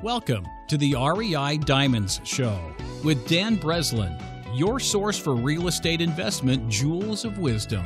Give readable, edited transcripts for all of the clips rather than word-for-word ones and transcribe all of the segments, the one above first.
Welcome to the REI Diamonds Show with Dan Breslin, your source for real estate investment jewels of wisdom.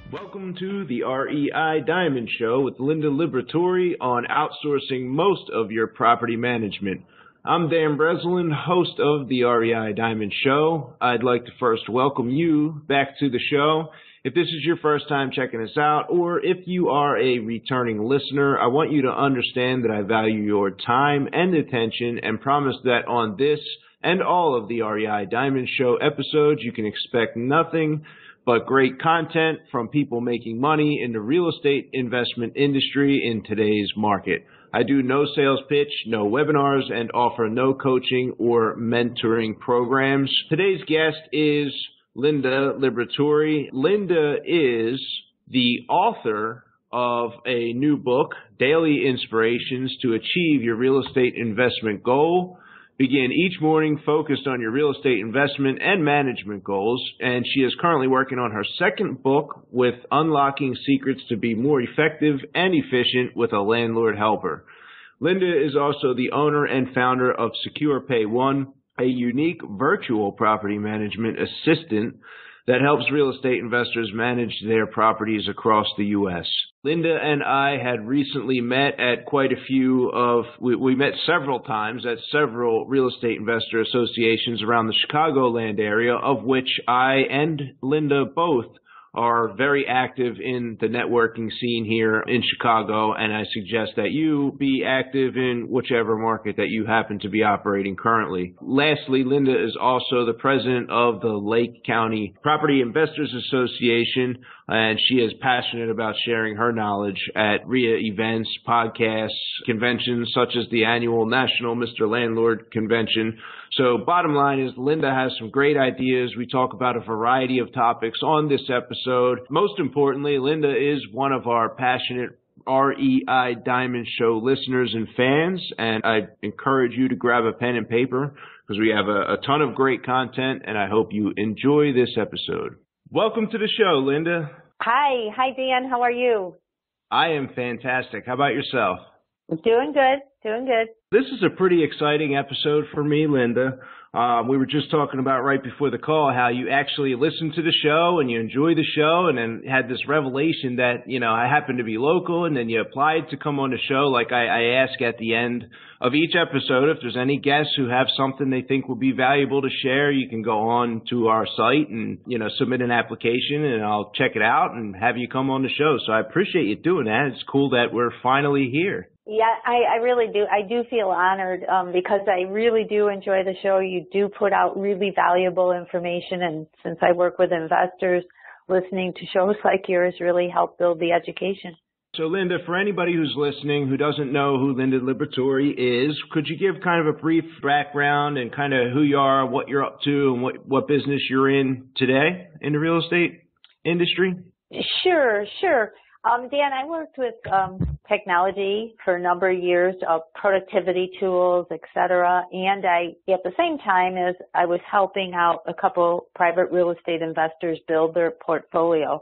Welcome to the REI Diamond Show with Linda Liberatore on outsourcing most of your property management. I'm Dan Breslin, host of the REI Diamond Show. I'd like to first welcome you back to the show. If this is your first time checking us out, or if you are a returning listener, I want you to understand that I value your time and attention and promise that on this and all of the REI Diamond Show episodes, you can expect nothing but great content from people making money in the real estate investment industry in today's market. I do no sales pitch, no webinars, and offer no coaching or mentoring programs. Today's guest is Linda Liberatore. Linda is the author of a new book, Daily Inspirations to Achieve Your Real Estate Investment Goal. Begin each morning focused on your real estate investment and management goals, and she is currently working on her second book with Unlocking Secrets to Be More Effective and Efficient with a Landlord Helper. Linda is also the owner and founder of Secure Pay One, a unique virtual property management assistant that helps real estate investors manage their properties across the U.S. Linda and I had recently met at we met several times at several real estate investor associations around the Chicagoland area, of which I and Linda both are very active in the networking scene here in Chicago, and I suggest that you be active in whichever market that you happen to be operating currently. Lastly, Linda is also the president of the Lake County Property Investors Association, and she is passionate about sharing her knowledge at REIA events, podcasts, conventions such as the annual National Mr. Landlord Convention. So bottom line is Linda has some great ideas. We talk about a variety of topics on this episode. Most importantly, Linda is one of our passionate REI Diamond Show listeners and fans, and I encourage you to grab a pen and paper because we have a ton of great content, and I hope you enjoy this episode. Welcome to the show, Linda. Hi, Dan. How are you? I am fantastic. How about yourself? Doing good. This is a pretty exciting episode for me, Linda. We were just talking about right before the call how you actually listen to the show and you enjoy the show, and then had this revelation that, I happen to be local, and then you applied to come on the show. Like I ask at the end of each episode, if there's any guests who have something they think will be valuable to share, you can go on to our site and, submit an application, and I'll check it out and have you come on the show. So I appreciate you doing that. It's cool that we're finally here. Yeah, I really do. I do feel honored because I really do enjoy the show. You do put out really valuable information, and since I work with investors, listening to shows like yours really help build the education. So, Linda, for anybody who's listening who doesn't know who Linda Liberatore is, could you give kind of a brief background and kind of who you are, what you're up to, and what business you're in today in the real estate industry? Sure. Dan, I worked with technology for a number of years, productivity tools, et cetera, and at the same time as I was helping out a couple private real estate investors build their portfolio.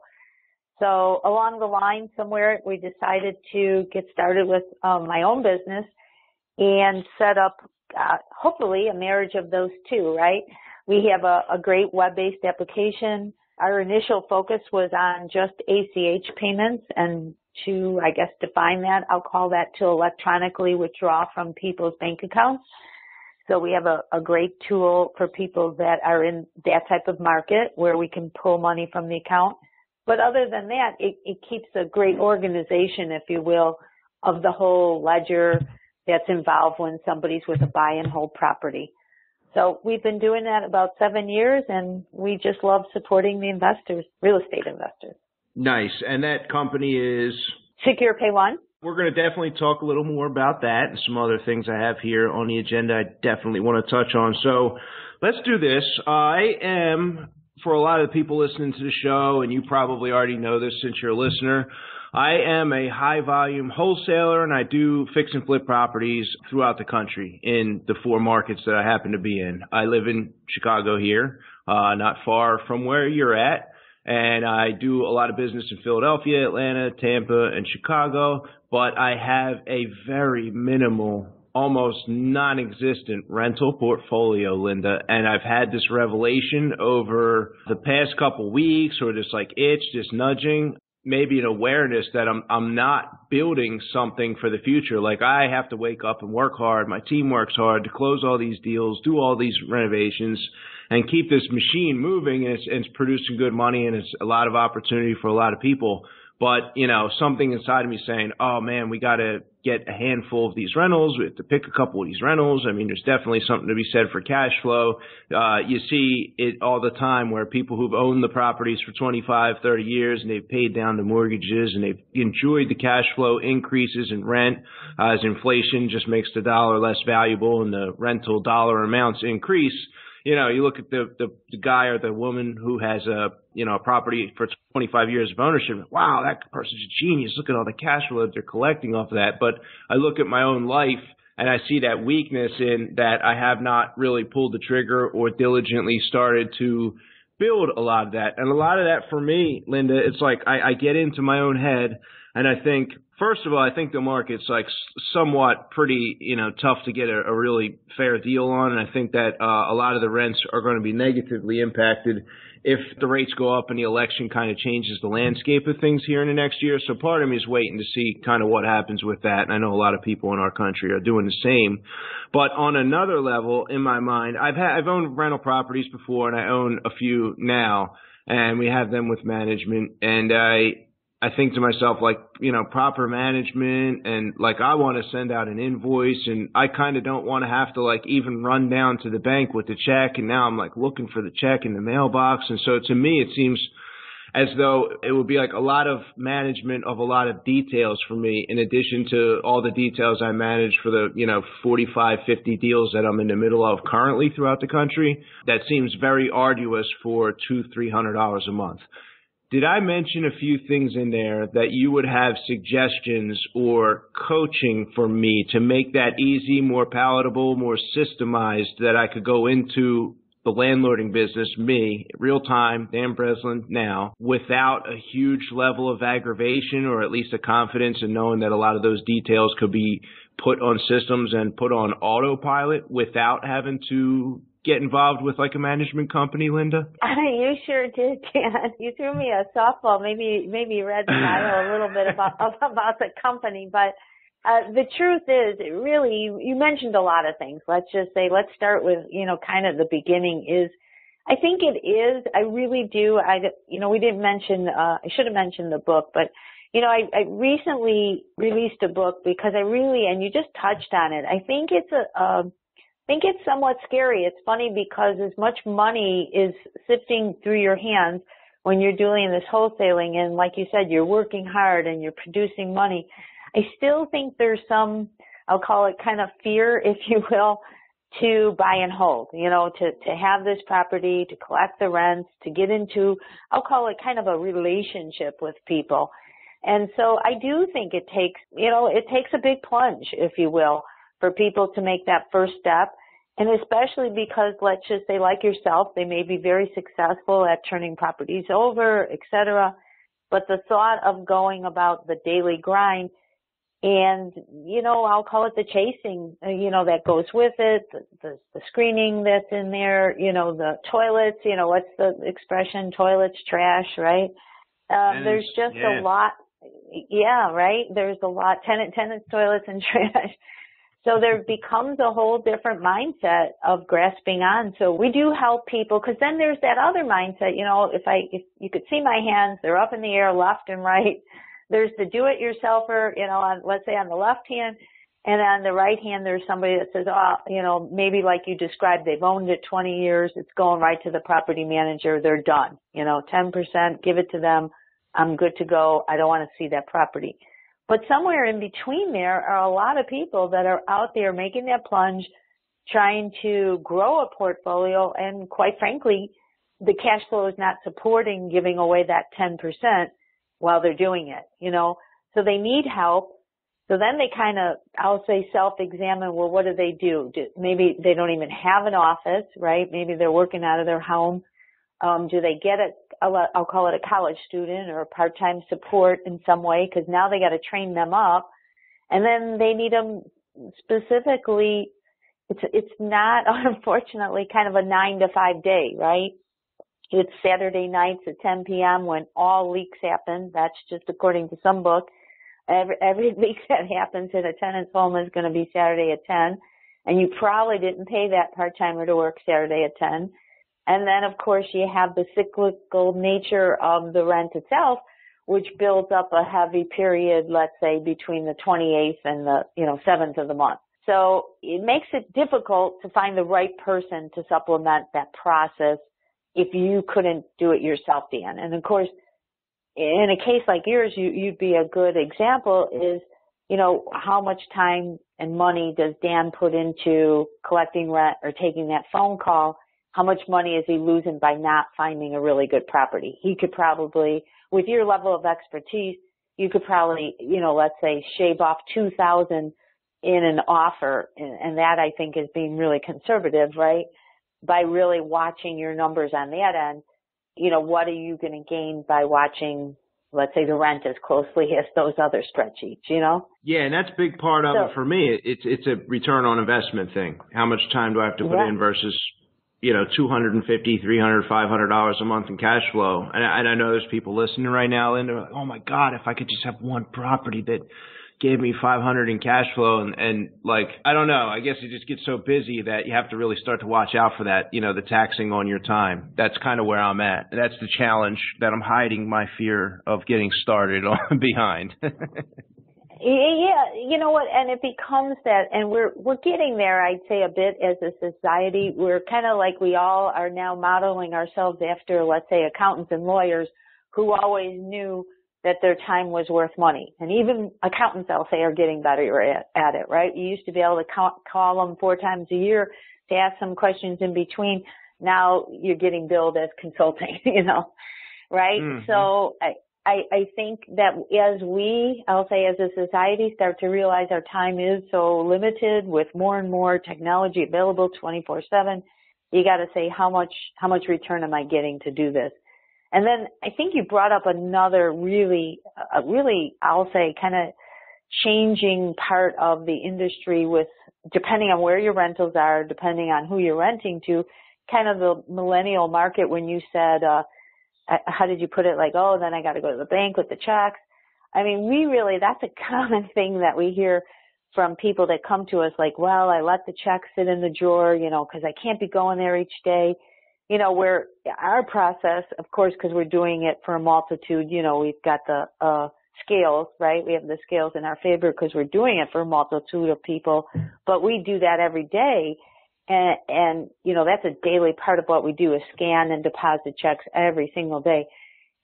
So along the line somewhere, we decided to get started with my own business and set up, hopefully, a marriage of those two, right? We have a great web-based application. Our initial focus was on just ACH payments, and to, define that, I'll call that to electronically withdraw from people's bank accounts. So we have a great tool for people that are in that type of market where we can pull money from the account. But other than that, it keeps a great organization, if you will, of the whole ledger that's involved when somebody's with a buy and hold property. So we've been doing that about 7 years, and we just love supporting the investors, real estate investors. Nice. And that company is? Secure Pay One. We're going to definitely talk a little more about that and some other things I have here on the agenda I definitely want to touch on. So let's do this. I am, for a lot of the people listening to the show, and you probably already know this since you're a listener, I am a high volume wholesaler, and I do fix and flip properties throughout the country in the 4 markets that I happen to be in. I live in Chicago here, not far from where you're at. And I do a lot of business in Philadelphia, Atlanta, Tampa, and Chicago, but I have a very minimal, almost non-existent rental portfolio, Linda. And I've had this revelation over the past couple weeks, or this this nudging, maybe an awareness that I'm not building something for the future. Like, I have to wake up and work hard. My team works hard to close all these deals, do all these renovations, and keep this machine moving, and it's producing good money, and it's a lot of opportunity for a lot of people. But, something inside of me saying, oh man, we got to get a handful of these rentals. We have to pick a couple of these rentals. I mean, there's definitely something to be said for cash flow. You see it all the time where people who've owned the properties for 25, 30 years, and they've paid down the mortgages, and they've enjoyed the cash flow increases in rent as inflation just makes the dollar less valuable and the rental dollar amounts increase. You look at the guy or the woman who has a property for 25 years of ownership. Wow, that person's a genius. Look at all the cash flow that they're collecting off of that. But I look at my own life, and I see that weakness in that I have not really pulled the trigger or diligently started to build a lot of that. And a lot of that for me, Linda, it's like I get into my own head, and I think, first of all, I think the market's somewhat pretty, tough to get a really fair deal on. And I think that a lot of the rents are going to be negatively impacted if the rates go up and the election kind of changes the landscape of things here in the next year. So part of me is waiting to see kind of what happens with that. And I know a lot of people in our country are doing the same. But on another level, in my mind, I've owned rental properties before, and I own a few now, and we have them with management. And I think to myself, proper management, and I want to send out an invoice, and I kind of don't want to have to even run down to the bank with the check. And now I'm looking for the check in the mailbox. And so to me, it seems as though it would be a lot of management of a lot of details for me, in addition to all the details I manage for the, 45, 50 deals that I'm in the middle of currently throughout the country. That seems very arduous for $200-300 a month. Did I mention a few things in there that you would have suggestions or coaching for me to make that easy, more palatable, more systemized, that I could go into the landlording business, me, real time, Dan Breslin now, without a huge level of aggravation, or at least a confidence in knowing that a lot of those details could be put on systems and put on autopilot without having to get involved with a management company, Linda? You sure did, Dan. You threw me a softball. Maybe read the bio a little bit about the company, but the truth is, really, you mentioned a lot of things. Let's start with, kind of the beginning is, I think it is, I really do, we didn't mention, I should have mentioned the book, but, I recently released a book because and you just touched on it, I think it's somewhat scary. It's funny because as much money is sifting through your hands when you're doing this wholesaling, and like you said, you're working hard and you're producing money, I still think there's some, I'll call it kind of fear, if you will, to buy and hold, to have this property, to collect the rents, to get into, I'll call it kind of a relationship with people. And so I do think it takes a big plunge, if you will, for people to make that first step. And especially because, let's just say, like yourself, they may be very successful at turning properties over, et cetera. But the thought of going about the daily grind and, I'll call it the chasing, that goes with it, the screening that's in there, the toilets, what's the expression, toilets, trash, right? There's just a lot. Yeah, right. There's a lot, tenants, toilets, and trash. So there becomes a whole different mindset of grasping on. So we do help people, because then there's that other mindset, if you could see my hands, they're up in the air, left and right. There's the do-it-yourselfer, let's say on the left hand, and on the right hand, there's somebody that says, maybe like you described, they've owned it 20 years, it's going right to the property manager, they're done, 10%, give it to them, I'm good to go, I don't want to see that property. But somewhere in between there are a lot of people that are out there making that plunge, trying to grow a portfolio, and quite frankly, the cash flow is not supporting giving away that 10%. while they're doing it, So they need help. So then they kind of, I'll say, self-examine, well, what do they do? Maybe they don't even have an office, right? Maybe they're working out of their home. Do they get I'll call it a college student or a part-time support in some way, because now they got to train them up. And then they need them specifically. It's not, unfortunately, kind of a 9 to 5 day, right? It's Saturday nights at 10 p.m. when all leaks happen. That's just according to some book. Every leak that happens in a tenant's home is going to be Saturday at 10. And you probably didn't pay that part-timer to work Saturday at 10. And then, of course, you have the cyclical nature of the rent itself, which builds up a heavy period, let's say, between the 28th and the 7th of the month. So it makes it difficult to find the right person to supplement that process if you couldn't do it yourself, Dan. And, of course, in a case like yours, you'd be a good example is, how much time and money does Dan put into collecting rent or taking that phone call? How much money is he losing by not finding a really good property? He could probably, with your level of expertise, you could probably, let's say shave off $2,000 in an offer. And that I think is being really conservative, right? By really watching your numbers on that end, what are you going to gain by watching, let's say, the rent as closely as those other spreadsheets, Yeah, and that's a big part of it for me. It's a return on investment thing. How much time do I have to put in versus, $250, $300, $500 a month in cash flow. And I know there's people listening right now, and they're like, oh my God, if I could just have one property that gave me $500 in cash flow. And like, I don't know, I guess you just get so busy that you have to really start to watch out for that, the taxing on your time. That's kind of where I'm at. That's the challenge that I'm hiding my fear of getting started on behind. Yeah, you know what, and it becomes that, and we're getting there, I'd say, a bit as a society. We're kind of like we all are now modeling ourselves after, let's say, accountants and lawyers who always knew that their time was worth money. And even accountants, I'll say, are getting better at it, right? You used to be able to call them 4 times a year to ask some questions in between. Now you're getting billed as consulting, right? Mm-hmm. So I think that as I'll say as a society, start to realize our time is so limited with more and more technology available 24/7, you got to say how much return am I getting to do this? And then I think you brought up another really, I'll say, kind of changing part of the industry with, depending on where your rentals are, depending on who you're renting to, kind of the millennial market when you said, how did you put it? Like, oh, then I got to go to the bank with the checks. I mean, that's a common thing that we hear from people that come to us like, well, I let the checks sit in the drawer, because I can't be going there each day. Where our process, of course, because we're doing it for a multitude, we've got the scales, right? We have the scales in our favor because we're doing it for a multitude of people, but we do that every day. And that's a daily part of what we do is scan and deposit checks every single day.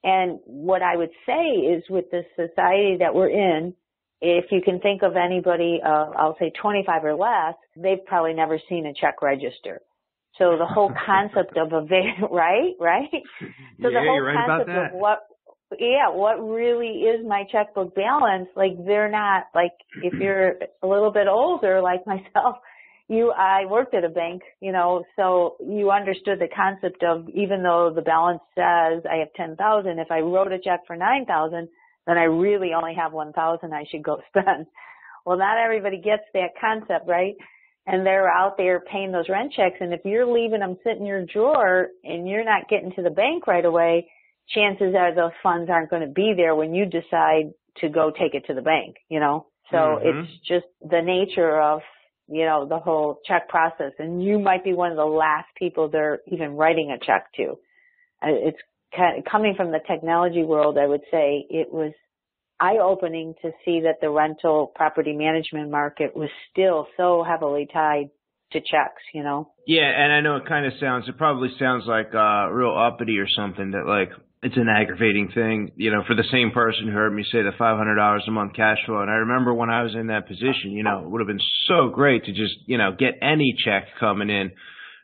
And what I would say is with the society that we're in, if you can think of anybody, I'll say 25 or less, they've probably never seen a check register. So the whole concept of right? So the whole concept of what really is my checkbook balance, like they're not, like if you're a little bit older like myself, I worked at a bank, so you understood the concept of even though the balance says I have 10,000, if I wrote a check for 9,000, then I really only have 1,000 I should go spend. Well, not everybody gets that concept, right? And they're out there paying those rent checks. And if you're leaving them sit in your drawer and you're not getting to the bank right away, chances are those funds aren't going to be there when you decide to go take it to the bank, So It's just the nature of, the whole check process. And you might be one of the last people they're even writing a check to. It's kind of coming from the technology world, I would say it was eye-opening to see that the rental property management market was still so heavily tied to checks, Yeah, and I know it probably sounds like real uppity or something, that like it's an aggravating thing, for the same person who heard me say the $500 a month cash flow. And I remember when I was in that position, it would have been so great to just, get any check coming in,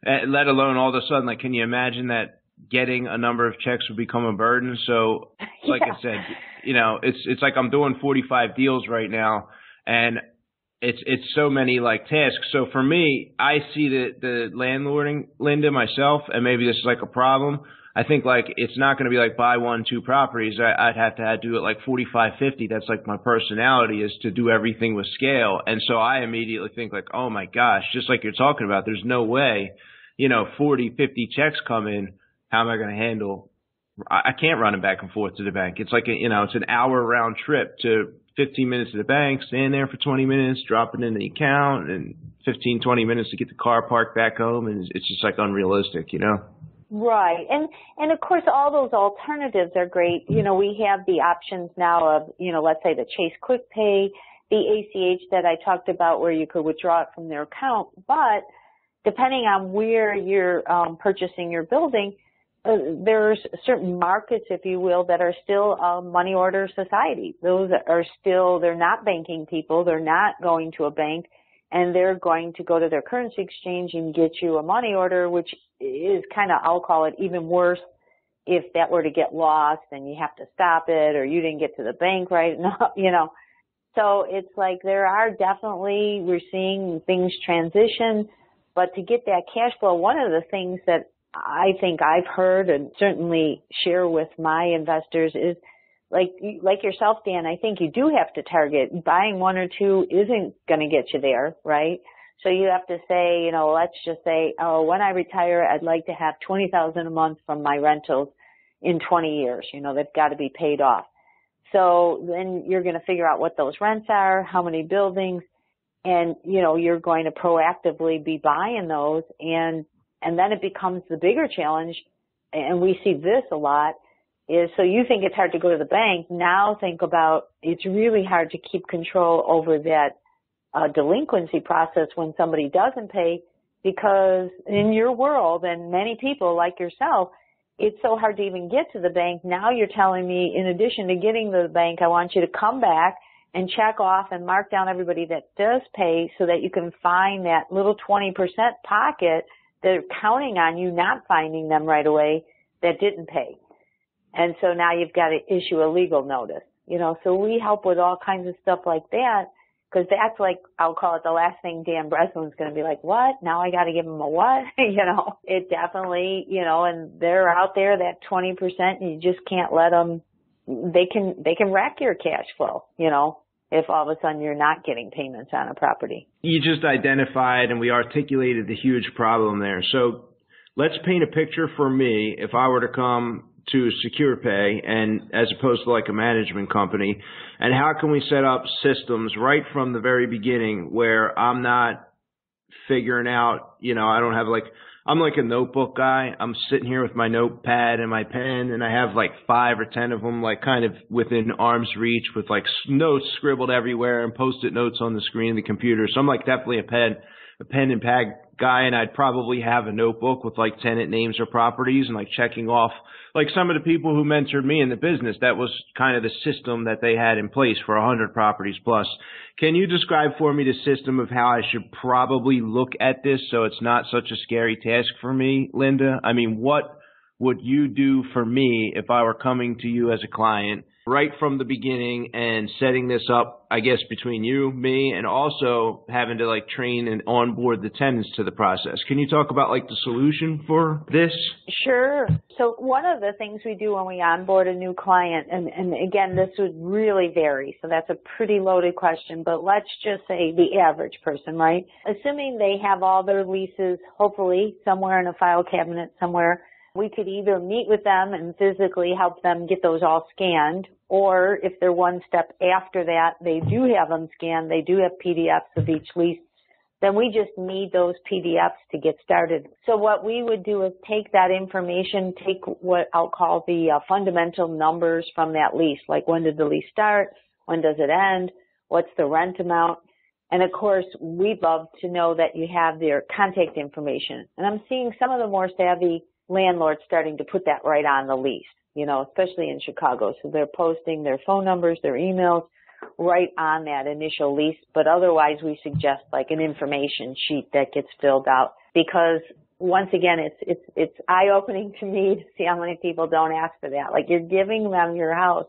let alone all of a sudden, like, can you imagine that getting a number of checks would become a burden? So like I said, it's like I'm doing 45 deals right now, and it's so many like tasks. So for me, I see the landlording, Linda, myself, and maybe this is like a problem. I think like it's not going to be like buy 1, 2 properties. I'd have to do it like 45, 50. That's like my personality, is to do everything with scale. And so I immediately think like, oh my gosh, just like you're talking about, there's no way, 40, 50 checks come in. How am I going to handle? I can't run them back and forth to the bank. It's like, it's an hour round trip to 15 minutes to the bank, stand there for 20 minutes, drop it in the account, and 15, 20 minutes to get the car parked back home. And it's just like unrealistic, Right. And of course, all those alternatives are great. We have the options now of, let's say the Chase Quick Pay, the ACH that I talked about where you could withdraw it from their account. But depending on where you're purchasing your building, there's certain markets, if you will, that are still money order society. Those are still, they're not banking people. They're not going to a bank, and they're going to go to their currency exchange and get you a money order, which is kind of, I'll call it even worse if that were to get lost and you have to stop it, or you didn't get to the bank right enough, So it's like we're seeing things transition, but to get that cash flow, one of the things that I think I've heard and certainly share with my investors is like yourself, Dan, I think you do have to target. Buying 1 or 2 isn't going to get you there, right? So you have to say, let's just say, when I retire, I'd like to have $20,000 a month from my rentals in 20 years. They've got to be paid off. So then you're going to figure out what those rents are, how many buildings, and, you're going to proactively be buying those. And then it becomes the bigger challenge, and we see this a lot, is so you think it's hard to go to the bank. Now think about it's really hard to keep control over that delinquency process when somebody doesn't pay, because in your world, and many people like yourself, it's so hard to even get to the bank. Now you're telling me, in addition to getting to the bank, I want you to come back and check off and mark down everybody that does pay so that you can find that little 20% pocket. They're counting on you not finding them right away that didn't pay. And so now you've got to issue a legal notice, so we help with all kinds of stuff like that, because that's like, I'll call it the last thing Dan Breslin's going to be like, what? Now I got to give him a what? It definitely, and they're out there, that 20%, and you just can't let them, they can wreck your cash flow, if all of a sudden you're not getting payments on a property. You just identified and we articulated the huge problem there. So let's paint a picture for me if I were to come to Secure Pay, and as opposed to like a management company, and how can we set up systems right from the very beginning where I'm not figuring out, I don't have I'm like a notebook guy. I'm sitting here with my notepad and my pen, and I have like 5 or 10 of them, like kind of within arm's reach, with like notes scribbled everywhere and Post-it notes on the screen of the computer. So I'm like definitely a pen and pad guy, and I'd probably have a notebook with like tenant names or properties and like checking off like some of the people who mentored me in the business. That was kind of the system that they had in place for 100 properties plus. Can you describe for me the system of how I should probably look at this so it's not such a scary task for me, Linda? I mean, what would you do for me if I were coming to you as a client right from the beginning and setting this up, I guess, between you, me, and also having to like train and onboard the tenants to the process? Can you talk about like the solution for this? Sure. So one of the things we do when we onboard a new client, and again, this would really vary, so that's a pretty loaded question, but let's just say the average person, right? Assuming they have all their leases, hopefully, somewhere in a file cabinet somewhere, we could either meet with them and physically help them get those all scanned, or if they're one step after that, they do have them scanned, they do have PDFs of each lease, then we just need those PDFs to get started. So what we would do is take that information, take what I'll call the fundamental numbers from that lease, like when did the lease start, when does it end, what's the rent amount, and of course, we'd love to know that you have their contact information. And I'm seeing some of the more savvy landlords starting to put that right on the lease, especially in Chicago. So they're posting their phone numbers, their emails right on that initial lease. But otherwise, we suggest like an information sheet that gets filled out, because once again, it's eye-opening to me to see how many people don't ask for that. Like, you're giving them your house.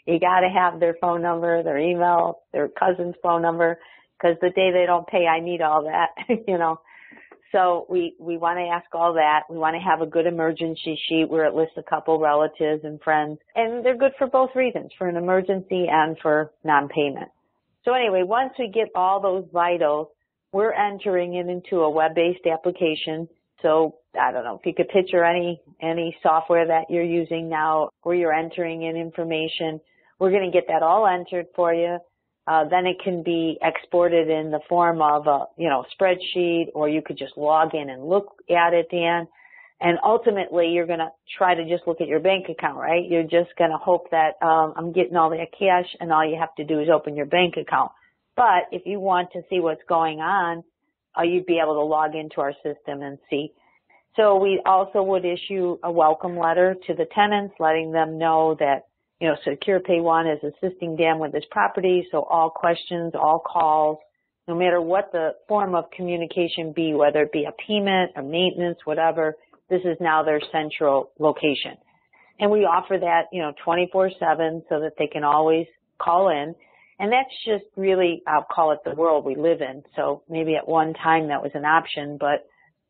You got to have their phone number, their email, their cousin's phone number, because the day they don't pay, I need all that, you know. So we want to ask all that. We want to have a good emergency sheet where it lists a couple relatives and friends. And they're good for both reasons, for an emergency and for non-payment. So anyway, once we get all those vitals, we're entering it into a web-based application. So I don't know if you could picture any software that you're using now where you're entering in information. We're going to get that all entered for you. Then it can be exported in the form of a, spreadsheet, or you could just log in and look at it, Dan. And ultimately, you're going to try to just look at your bank account, right? You're just going to hope that I'm getting all that cash, and all you have to do is open your bank account. But if you want to see what's going on, you'd be able to log into our system and see. So we also would issue a welcome letter to the tenants, letting them know that, Secure Pay One is assisting Dan with his property. So all questions, all calls, no matter what the form of communication be, whether it be a payment, a maintenance, whatever, this is now their central location. And we offer that, 24/7 so that they can always call in. And that's just really, I'll call it the world we live in. So maybe at one time that was an option, but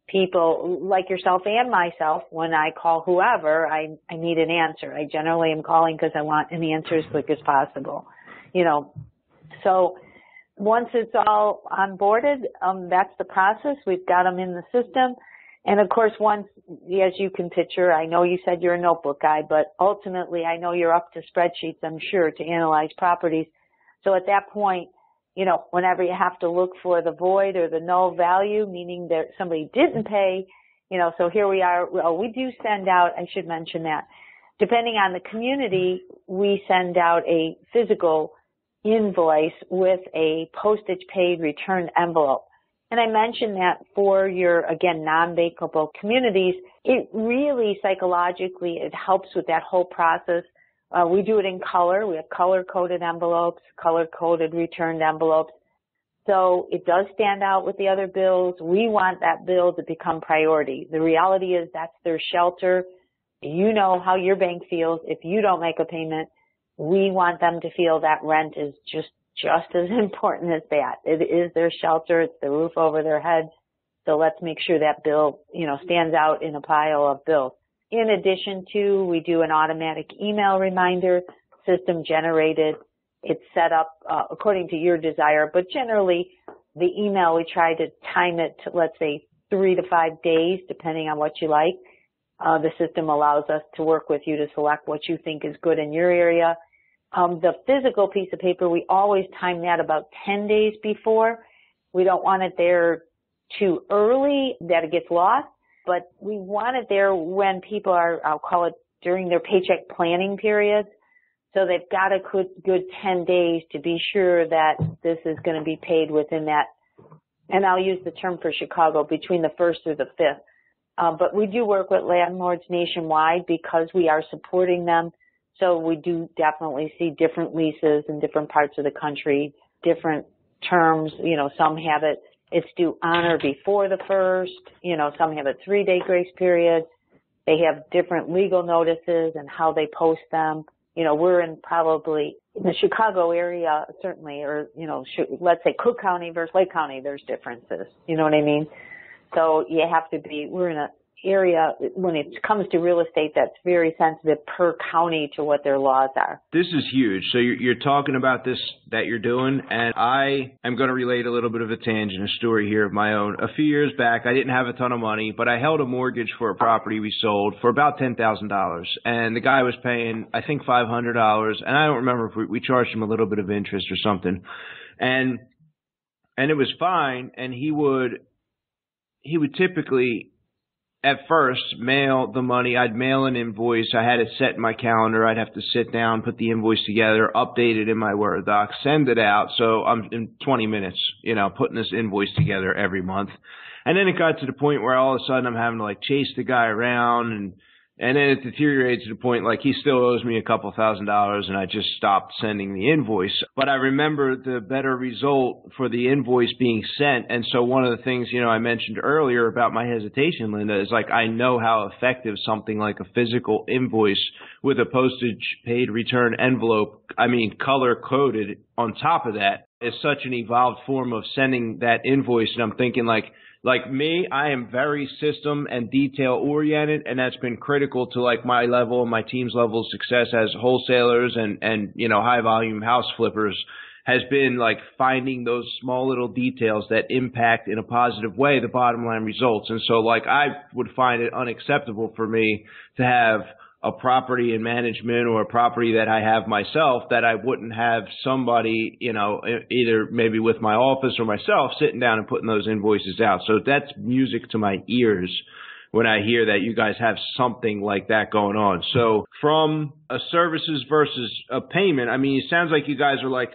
people like yourself and myself, when I call whoever, I need an answer. I generally am calling because I want an answer as quick as possible, So once it's all onboarded, that's the process. We've got them in the system. And of course, once, as you can picture, I know you said you're a notebook guy, but ultimately I know you're up to spreadsheets, I'm sure, to analyze properties. So at that point, whenever you have to look for the void or the null value, meaning that somebody didn't pay, so here we are. Well, we do send out, I should mention that, depending on the community, we send out a physical invoice with a postage paid returned envelope. And I mentioned that for your, again, non-bankable communities, it really psychologically, it helps with that whole process. We do it in color. We have color-coded envelopes, color-coded returned envelopes. So it does stand out with the other bills. We want that bill to become priority. The reality is that's their shelter. You know how your bank feels if you don't make a payment. We want them to feel that rent is just as important as that. It is their shelter. It's the roof over their head. So let's make sure that bill, stands out in a pile of bills. In addition to, we do an automatic email reminder, system generated. It's set up according to your desire, but generally the email, we try to time it to, let's say, 3 to 5 days, depending on what you like. The system allows us to work with you to select what you think is good in your area. The physical piece of paper, we always time that about 10 days before. We don't want it there too early that it gets lost. But we want it there when people are, I'll call it, during their paycheck planning periods. So they've got a good 10 days to be sure that this is going to be paid within that. And I'll use the term for Chicago, between the 1st through the 5th. But we do work with landlords nationwide because we are supporting them. So we do definitely see different leases in different parts of the country, different terms. Some have it's due on or before the 1st. Some have a 3-day grace period. They have different legal notices and how they post them. We're in probably in the Chicago area, certainly, or, let's say Cook County versus Lake County, there's differences. You know what I mean? So you have to we're in an area when it comes to real estate that's very sensitive per county to what their laws are. This is huge. So you're talking about this that you're doing, and I am going to relate a little bit of a tangent, a story here of my own. A few years back, I didn't have a ton of money, but I held a mortgage for a property we sold for about $10,000, and the guy was paying, I think, $500, and I don't remember if we charged him a little bit of interest or something, and it was fine, and he would typically, at first, mail the money. I'd mail an invoice. I had it set in my calendar. I'd have to sit down, put the invoice together, update it in my Word doc, send it out. So I'm in 20 minutes, putting this invoice together every month. And then it got to the point where all of a sudden I'm having to chase the guy around and, And then it deteriorated to the point like he still owes me a couple $1,000 and I just stopped sending the invoice. But I remember the better result for the invoice being sent. And so one of the things, I mentioned earlier about my hesitation, Linda, is like I know how effective something like a physical invoice with a postage paid return envelope, color coded on top of that, is such an evolved form of sending that invoice. And I'm thinking like me, I am very system and detail oriented, and that's been critical to like my level and my team's level of success as wholesalers and high volume house flippers, has been like finding those small little details that impact in a positive way the bottom line results. And so like I would find it unacceptable for me to have a property in management or a property that I have myself that I wouldn't have somebody, either maybe with my office or myself sitting down and putting those invoices out. So that's music to my ears when I hear that you guys have something like that going on. So from a services versus a payment, it sounds like you guys are like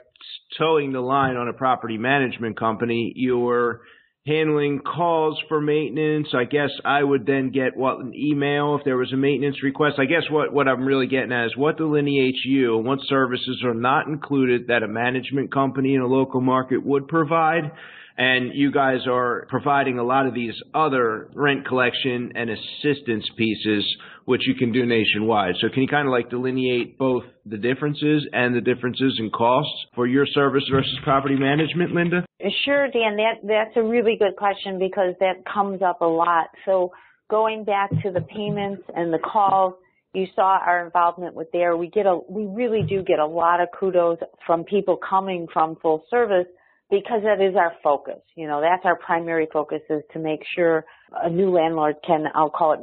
towing the line on a property management company. You're handling calls for maintenance. I guess I would then get an email if there was a maintenance request. I guess what I'm really getting at is what delineates you and what services are not included that a management company in a local market would provide. And you guys are providing a lot of these other rent collection and assistance pieces, which you can do nationwide. So can you kind of like delineate both the differences and the differences in costs for your service versus property management, Linda? Sure, Dan. That's a really good question because that comes up a lot. So going back to the payments and the calls, you saw our involvement with there. We really do get a lot of kudos from people coming from full service, because that is our focus. That's our primary focus, is to make sure a new landlord can, I'll call it,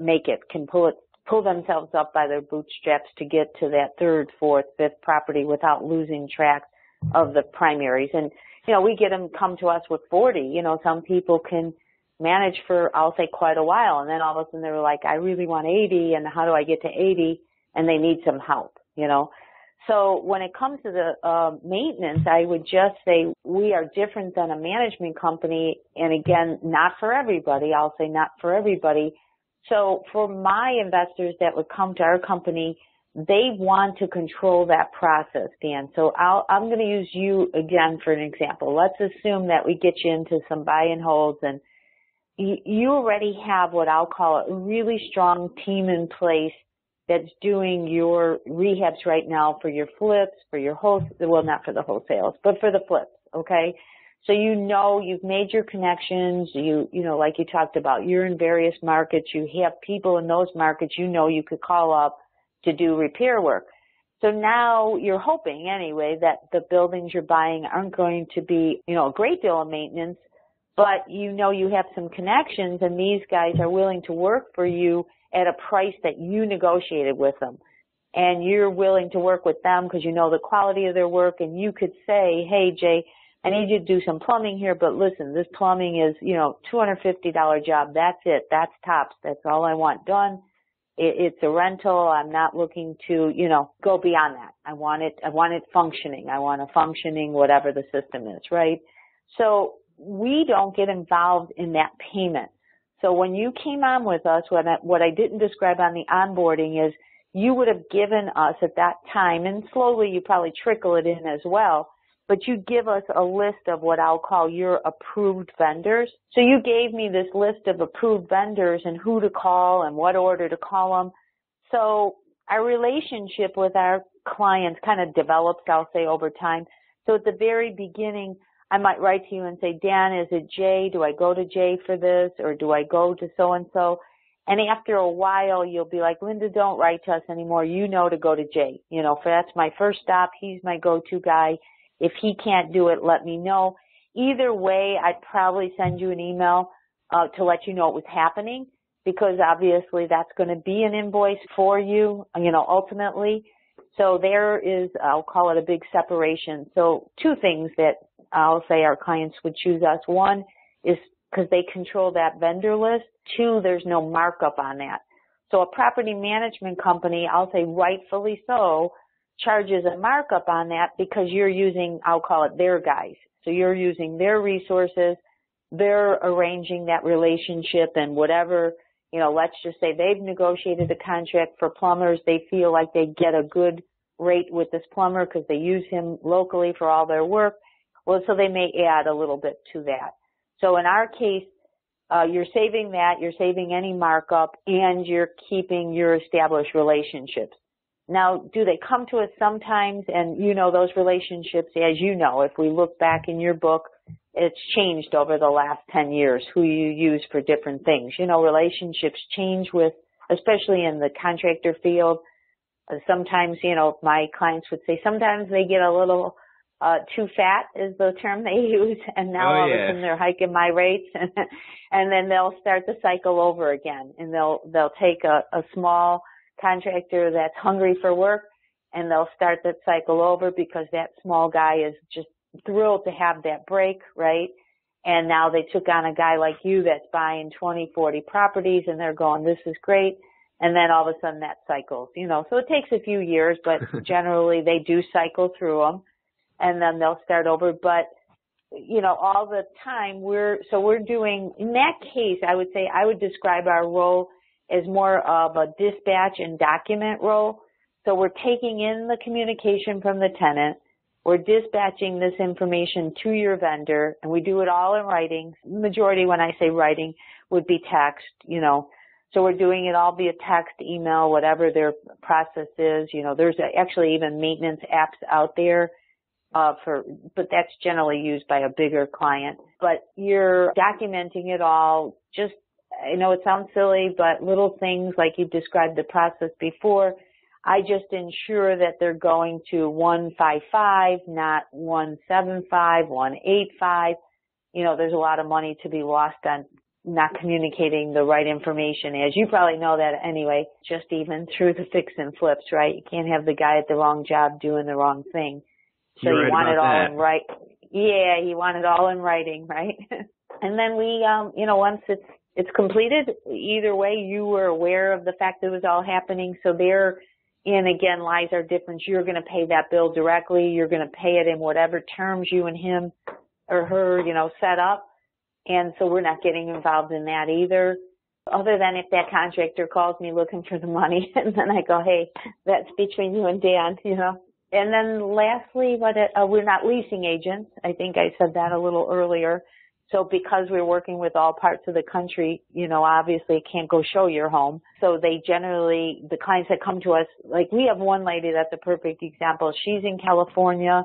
can pull themselves up by their bootstraps to get to that third, fourth, fifth property without losing track of the primaries. And, we get them come to us with 40. Some people can manage for, I'll say, quite a while. And then all of a sudden they're like, I really want 80. And how do I get to 80? And they need some help, So when it comes to the maintenance, I would just say we are different than a management company. And again, not for everybody. I'll say not for everybody. So for my investors that would come to our company, they want to control that process, Dan. So I'm going to use you again for an example. Let's assume that we get you into some buy and holds, and you already have what I'll call a really strong team in place that's doing your rehabs right now for your flips, for your not for the wholesales, but for the flips, okay? So you've made your connections, like you talked about, you're in various markets, you have people in those markets you could call up to do repair work. So now you're hoping anyway that the buildings you're buying aren't going to be, a great deal of maintenance, but you have some connections and these guys are willing to work for you at a price that you negotiated with them. And you're willing to work with them because you know the quality of their work, and you could say, hey, Jay, I need you to do some plumbing here, but listen, this plumbing is, $250 job. That's it. That's tops. That's all I want done. It's a rental. I'm not looking to, go beyond that. I want it functioning. I want a functioning whatever the system is, right? So we don't get involved in that payment. So when you came on with us, what I didn't describe on the onboarding is you would have given us at that time, and slowly you probably trickle it in as well, but you give us a list of what I'll call your approved vendors. So you gave me this list of approved vendors and who to call and what order to call them. So our relationship with our clients kind of develops, I'll say, over time. So at the very beginning, I might write to you and say, Dan, is it Jay? Do I go to Jay for this, or do I go to so-and-so? And after a while, you'll be like, Linda, don't write to us anymore. You know to go to Jay. That's my first stop. He's my go-to guy. If he can't do it, let me know. Either way, I'd probably send you an email to let you know what was happening, because obviously that's going to be an invoice for you, ultimately. So there is, I'll call it a big separation. So two things that I'll say our clients would choose us. One is because they control that vendor list. Two, there's no markup on that. So a property management company, I'll say rightfully so, charges a markup on that because you're using, I'll call it their guys. So you're using their resources. They're arranging that relationship and whatever, let's just say they've negotiated a contract for plumbers. They feel like they get a good rate with this plumber because they use him locally for all their work. Well, so they may add a little bit to that. So in our case, you're saving that, you're saving any markup, and you're keeping your established relationships. Now, do they come to us sometimes? And those relationships, as you know, if we look back in your book, it's changed over the last 10 years, who you use for different things. Relationships change especially in the contractor field. Sometimes, my clients would say sometimes they get a little too fat is the term they use, and now all of a sudden they're hiking my rates, and then they'll start the cycle over again, and they'll take a small contractor that's hungry for work, and they'll start that cycle over because that small guy is just thrilled to have that break, right? And now they took on a guy like you that's buying 20, 40 properties, and they're going, this is great. And then all of a sudden that cycles, so it takes a few years, but generally they do cycle through them, and then they'll start over. But, all the time we're doing, in that case, I would say I would describe our role as more of a dispatch and document role. So we're taking in the communication from the tenant, we're dispatching this information to your vendor, and we do it all in writing. Majority, when I say writing, would be text, So we're doing it all via text, email, whatever their process is. There's actually even maintenance apps out there but that's generally used by a bigger client. But you're documenting it all. Just, I know it sounds silly, but little things like you described the process before. I just ensure that they're going to 155, not 175, 185. There's a lot of money to be lost on not communicating the right information, as you probably know that anyway, just even through the fix and flips, right? You can't have the guy at the wrong job doing the wrong thing. So you want it all in writing. Yeah, you want it all in writing, right? And then we, once it's completed, either way, you were aware of the fact that it was all happening. So therein again lies our difference. You're going to pay that bill directly. You're going to pay it in whatever terms you and him or her, set up. And so we're not getting involved in that either, other than if that contractor calls me looking for the money. And then I go, hey, that's between you and Dan, And then lastly, we're not leasing agents. I think I said that a little earlier. So because we're working with all parts of the country, obviously it can't go show your home. So they generally, the clients that come to us, like we have one lady that's a perfect example. She's in California.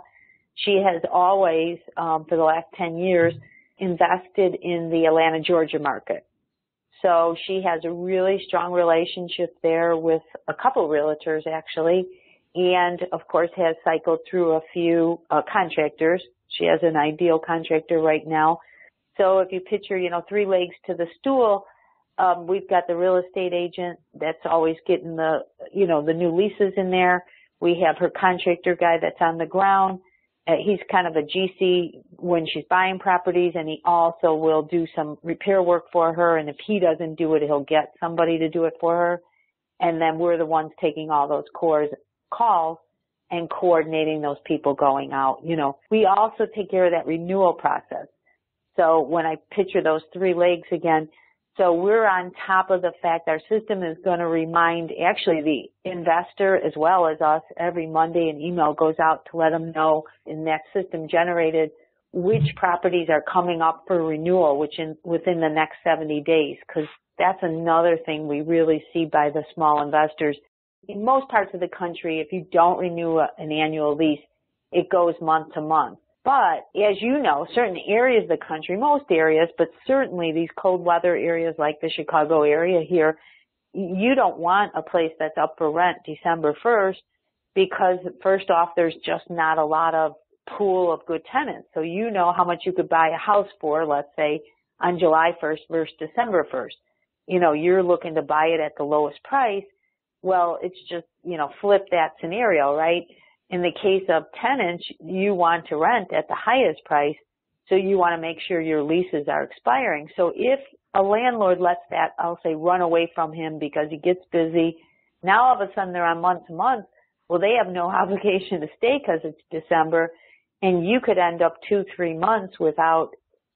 She has always, for the last 10 years, invested in the Atlanta, Georgia market. So she has a really strong relationship there with a couple realtors actually, and of course has cycled through a few contractors. She has an ideal contractor right now. So if you picture, three legs to the stool, we've got the real estate agent that's always getting the new leases in there. We have her contractor guy that's on the ground. He's kind of a GC when she's buying properties, and he also will do some repair work for her. And if he doesn't do it, he'll get somebody to do it for her. And then we're the ones taking all those calls and coordinating those people going out. We also take care of that renewal process. So when I picture those three legs again, so we're on top of the fact our system is going to remind actually the investor as well as us every Monday. An email goes out to let them know in that system generated which properties are coming up for renewal, within the next 70 days, because that's another thing we really see by the small investors. In most parts of the country, if you don't renew an annual lease, it goes month to month. But as you know, certain areas of the country, most areas, but certainly these cold weather areas like the Chicago area here, you don't want a place that's up for rent December 1st because first off, there's just not a lot of pool of good tenants. So you know how much you could buy a house for, let's say, on July 1st versus December 1st. You're looking to buy it at the lowest price. Well, it's just, flip that scenario, right? In the case of tenants, you want to rent at the highest price, so you want to make sure your leases are expiring. So if a landlord lets that, I'll say, run away from him because he gets busy, now all of a sudden they're on month to month, well, they have no obligation to stay because it's December, and you could end up 2-3 months without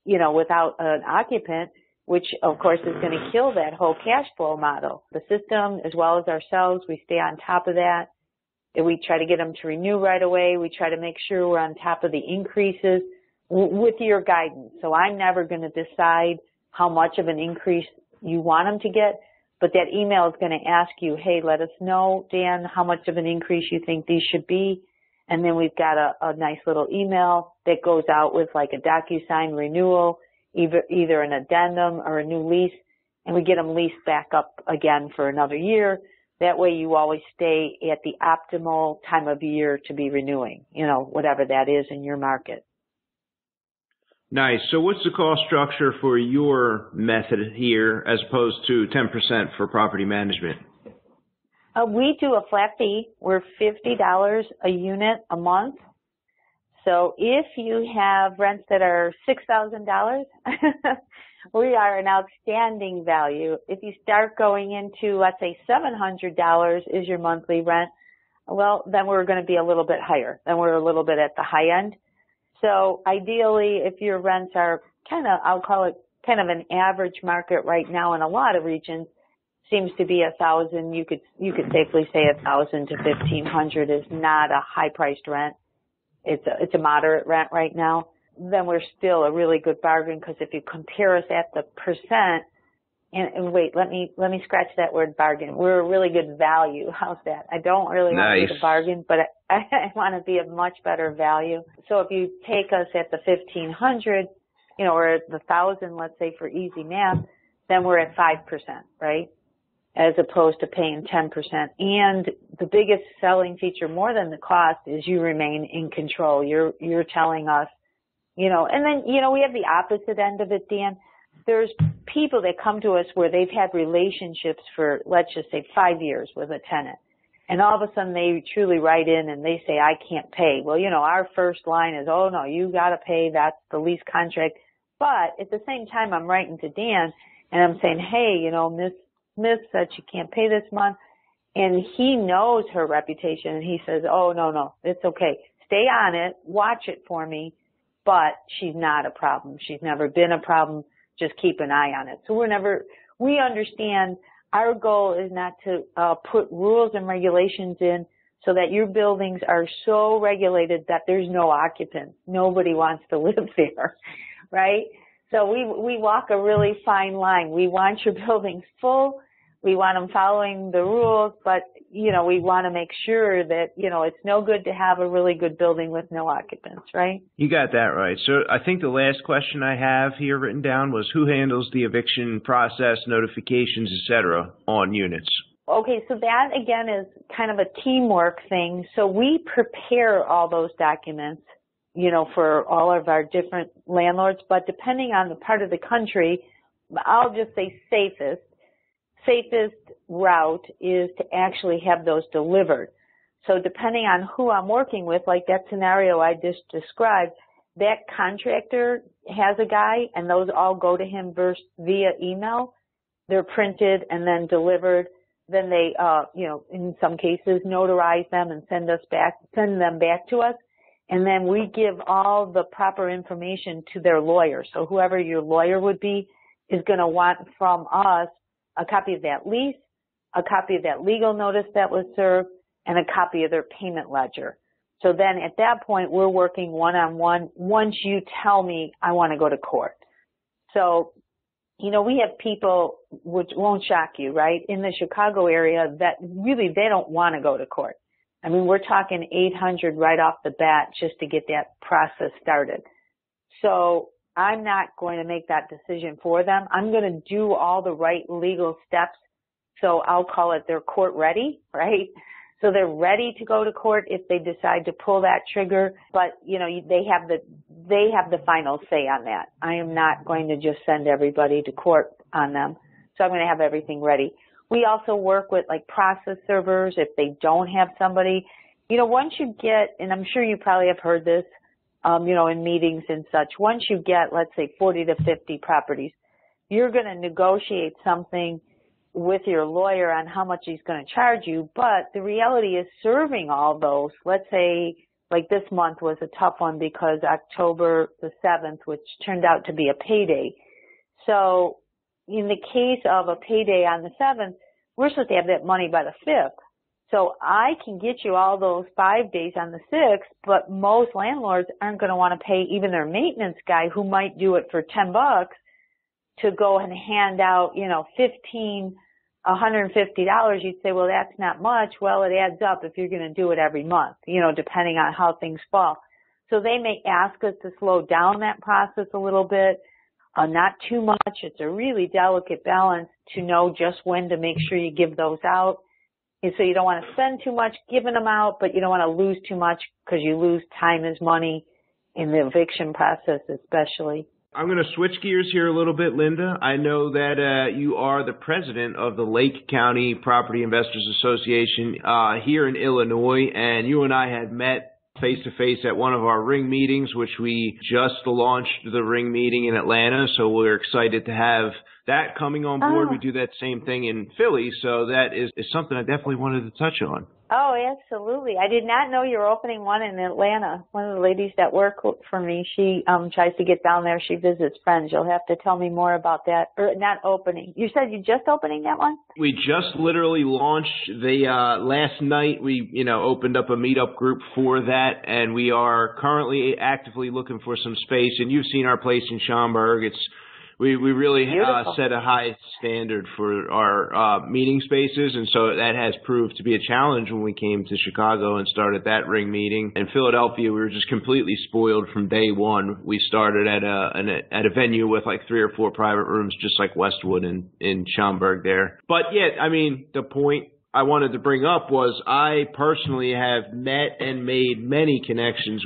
an occupant, which of course is going to kill that whole cash flow model. The system, as well as ourselves, we stay on top of that. We try to get them to renew right away. We try to make sure we're on top of the increases with your guidance. So I'm never going to decide how much of an increase you want them to get, but that email is going to ask you, hey, let us know, Dan, how much of an increase you think these should be. And then we've got a nice little email that goes out with like a DocuSign renewal, either an addendum or a new lease, and we get them leased back up again for another year. That way you always stay at the optimal time of year to be renewing, whatever that is in your market. Nice. So what's the cost structure for your method here as opposed to 10% for property management? We do a flat fee. We're $50 a unit a month. So if you have rents that are $6,000, we are an outstanding value. If you start going into, let's say, $700 is your monthly rent, well, then we're going to be a little bit higher. Then we're a little bit at the high end. So ideally, if your rents are I'll call it kind of an average market right now in a lot of regions, seems to be $1,000. You could safely say $1,000 to $1,500 is not a high priced rent. It's a moderate rent right now. Then we're still a really good bargain, because if you compare us at the percent, and wait, let me scratch that word bargain. We're a really good value. How's that? I don't really want to be a bargain, but I want to be a much better value. So if you take us at the 1,500, or the 1,000, let's say for easy math, then we're at 5%, right? As opposed to paying 10%. And the biggest selling feature, more than the cost, is you remain in control. You're telling us, and then, we have the opposite end of it, Dan. There's people that come to us where they've had relationships for, let's just say, 5 years with a tenant. And all of a sudden they truly write in and they say, I can't pay. Well, our first line is, oh no, you got to pay. That's the lease contract. But at the same time, I'm writing to Dan and I'm saying, hey, Miss Smith said she can't pay this month. And he knows her reputation and he says, oh, no, it's okay. Stay on it. Watch it for me. But she's not a problem. She's never been a problem. Just keep an eye on it. So we understand our goal is not to put rules and regulations in so that your buildings are so regulated that there's no occupants. Nobody wants to live there, right? So we walk a really fine line. We want your buildings full. We want them following the rules, but, we want to make sure that, it's no good to have a really good building with no occupants, right? You got that right. So I think the last question I have here written down was who handles the eviction process, notifications, et cetera, on units? Okay, so that, again, is kind of a teamwork thing. So we prepare all those documents, for all of our different landlords, but depending on the part of the country, I'll just say safest route is to actually have those delivered. So depending on who I'm working with, like that scenario I just described, that contractor has a guy and those all go to him via email. They're printed and then delivered. Then they, in some cases notarize them and send them back to us. And then we give all the proper information to their lawyer. So whoever your lawyer would be is going to want from us a copy of that lease, a copy of that legal notice that was served, and a copy of their payment ledger. So then at that point, we're working one-on-one once you tell me I want to go to court. So, we have people, which won't shock you, right, in the Chicago area that really they don't want to go to court. I mean, we're talking $800 right off the bat just to get that process started. So I'm not going to make that decision for them. I'm going to do all the right legal steps. So I'll call it they're court ready, right? So they're ready to go to court if they decide to pull that trigger. But, they have the final say on that. I am not going to just send everybody to court on them. So I'm going to have everything ready. We also work with like process servers if they don't have somebody. Once you get, and I'm sure you probably have heard this, in meetings and such, once you get, let's say, 40 to 50 properties, you're going to negotiate something with your lawyer on how much he's going to charge you. But the reality is serving all those, let's say, like this month was a tough one because October the 7th, which turned out to be a payday. So in the case of a payday on the 7th, we're supposed to have that money by the 5th. So I can get you all those 5 days on the 6th, but most landlords aren't going to want to pay even their maintenance guy, who might do it for $10, to go and hand out, $150. You'd say, well, that's not much. Well, it adds up if you're going to do it every month, depending on how things fall. So they may ask us to slow down that process a little bit, not too much. It's a really delicate balance to know just when to make sure you give those out. And so you don't want to spend too much giving them out, but you don't want to lose too much, because you lose time as money in the eviction process especially. I'm going to switch gears here a little bit, Linda. I know that you are the president of the Lake County Property Investors Association here in Illinois, and you and I had met face-to-face at one of our ring meetings, which we just launched the ring meeting in Atlanta, so we're excited to have that coming on board. We do that same thing in Philly, so that is something I definitely wanted to touch on. Oh, absolutely. I did not know you were opening one in Atlanta. One of the ladies that work for me, she tries to get down there. She visits friends. You'll have to tell me more about that. Or not opening. You said you just opening that one? We just literally launched last night. We, opened up a meetup group for that, and we are currently actively looking for some space. And you've seen our place in Schaumburg. We really set a high standard for our meeting spaces, and so that has proved to be a challenge when we came to Chicago and started that ring meeting. In Philadelphia, we were just completely spoiled from day one. We started at a venue with like 3 or 4 private rooms, just like Westwood in Schaumburg there. But yeah, the point I wanted to bring up was I personally have met and made many connections,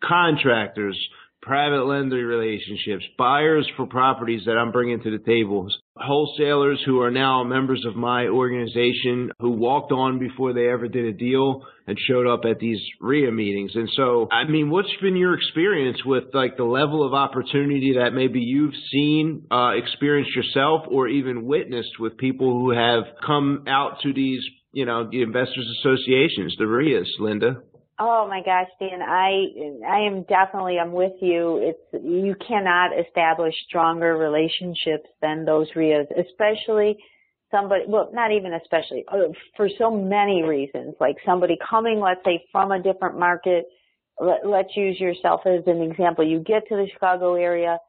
contractors, private lender relationships, buyers for properties that I'm bringing to the table, wholesalers who are now members of my organization who walked on before they ever did a deal and showed up at these RIA meetings. And so, what's been your experience with like the level of opportunity that maybe you've seen, experienced yourself, or even witnessed with people who have come out to these, the investors associations, the RIAs, Linda? Oh my gosh, Dan, I'm with you. You cannot establish stronger relationships than those RIAs, especially for so many reasons, like somebody coming, let's say, from a different market. Let's use yourself as an example. You get to the Chicago area,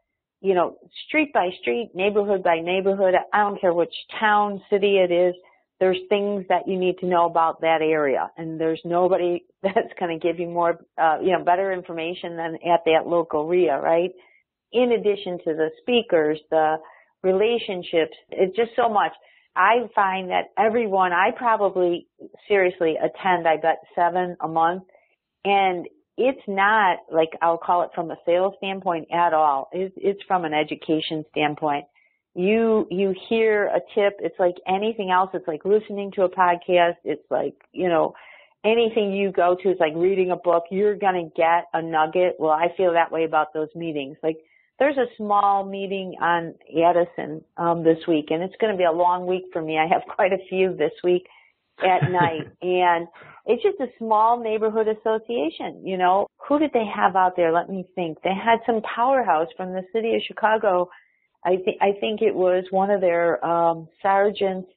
street by street, neighborhood by neighborhood. I don't care which town, city it is. There's things that you need to know about that area, and there's nobody that's going to give you more, better information than at that local RIA, right? In addition to the speakers, the relationships, it's just so much. I find that I probably seriously attend, I bet 7 a month, and it's not like I'll call it from a sales standpoint at all. It's from an education standpoint. You hear a tip. It's like anything else. It's like listening to a podcast. It's like, anything you go to. It's like reading a book. You're going to get a nugget. Well, I feel that way about those meetings. Like there's a small meeting on Addison this week, and it's going to be a long week for me. I have quite a few this week at night, and it's just a small neighborhood association. Who did they have out there? Let me think. They had some powerhouse from the city of Chicago. I think it was one of their sergeants